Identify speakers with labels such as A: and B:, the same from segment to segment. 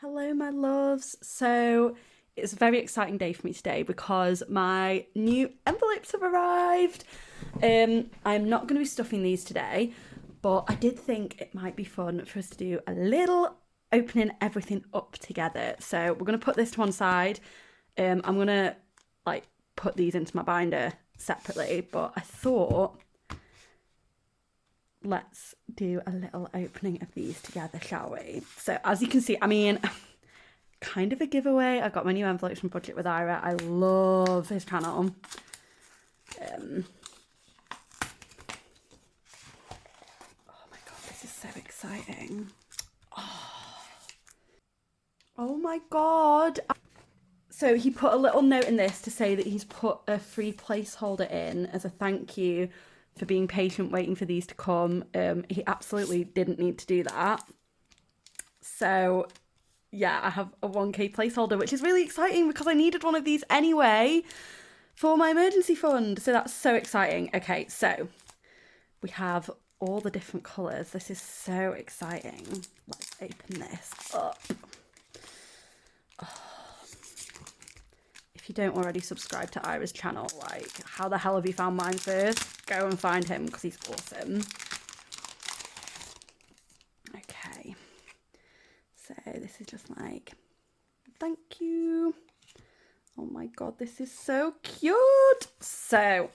A: Hello, my loves. So it's a very exciting day for me today because my new envelopes have arrived. I'm not going to be stuffing these today, but I did think it might be fun for us to do a little opening everything up together. So we're going to put this to one side. I'm going to put these into my binder separately, but I thought let's do a little opening of these together, shall we? So as you can see, kind of a giveaway. I got my new envelopes from Budget with Ira. I love his channel. Oh my god, this is so exciting. Oh my god. So he put a little note in this to say that he's put a free placeholder in as a thank you for being patient waiting for these to come. He absolutely didn't need to do that. So yeah, I have a 1k placeholder, which is really exciting because I needed one of these anyway for my emergency fund. So that's so exciting. Okay, so we have all the different colours. This is so exciting. Let's open this up. If you don't already subscribe to Ira's channel, how the hell have you found mine first? Go and find him because he's awesome. Okay. So this is just thank you. Oh my god, this is so cute. So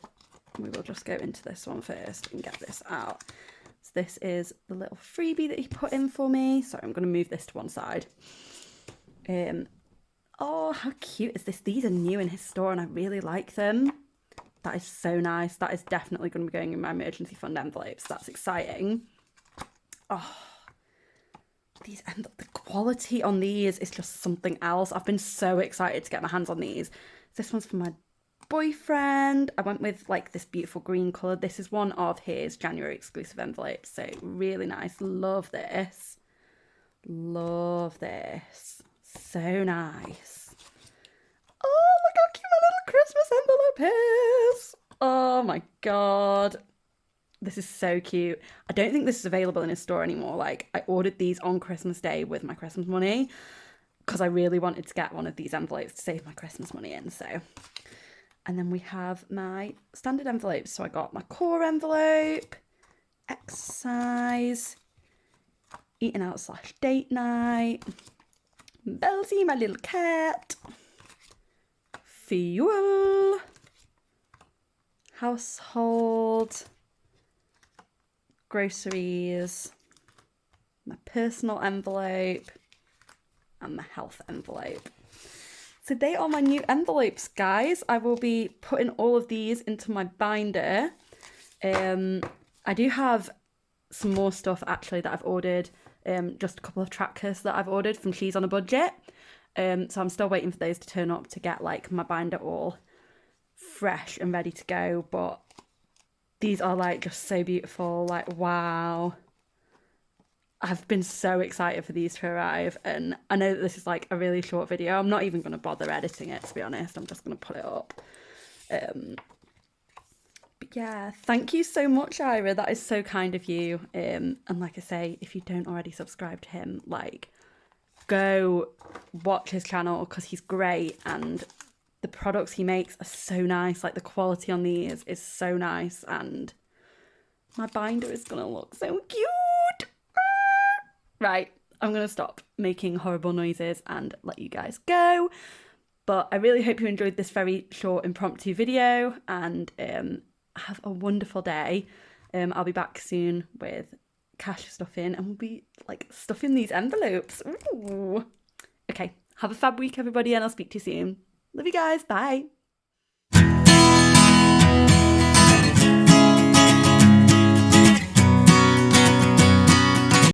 A: we will just go into this one first and get this out. So this is the little freebie that he put in for me. Sorry, I'm going to move this to one side. Oh, how cute is this? These are new in his store and I really like them. That is so nice. That is definitely going to be going in my emergency fund envelopes. That's exciting. Oh, the quality on these is just something else. I've been so excited to get my hands on these. This one's for my boyfriend. I went with this beautiful green colour. This is one of his January exclusive envelopes. So really nice. Love this. Love this. So nice. Oh, look how cute my little Christmas envelope is. Oh my god. This is so cute. I don't think this is available in his store anymore. I ordered these on Christmas Day with my Christmas money because I really wanted to get one of these envelopes to save my Christmas money in. So, and then we have my standard envelopes. So I got my core envelope, exercise, eating out / date night, Belzy, my little cat, fuel, household, groceries, my personal envelope, and my health envelope. So they are my new envelopes, guys. I will be putting all of these into my binder. I do have some more stuff actually that I've ordered. Just a couple of trackers that I've ordered from She's on a Budget. So I'm still waiting for those to turn up to get my binder all fresh and ready to go. But these are just so beautiful. Wow. I've been so excited for these to arrive, and I know that this is a really short video. I'm not even going to bother editing it, to be honest. I'm just going to put it up. But yeah, thank you so much, Ira. That is so kind of you. And like I say, if you don't already subscribe to him, go watch his channel because he's great and the products he makes are so nice. The quality on these is so nice, and my binder is gonna look so cute. Right, I'm gonna stop making horrible noises and let you guys go. But I really hope you enjoyed this very short impromptu video, and have a wonderful day. I'll be back soon with cash stuffing and we'll be stuffing these envelopes. Ooh. Okay, have a fab week everybody, and I'll speak to you soon. Love you guys, bye.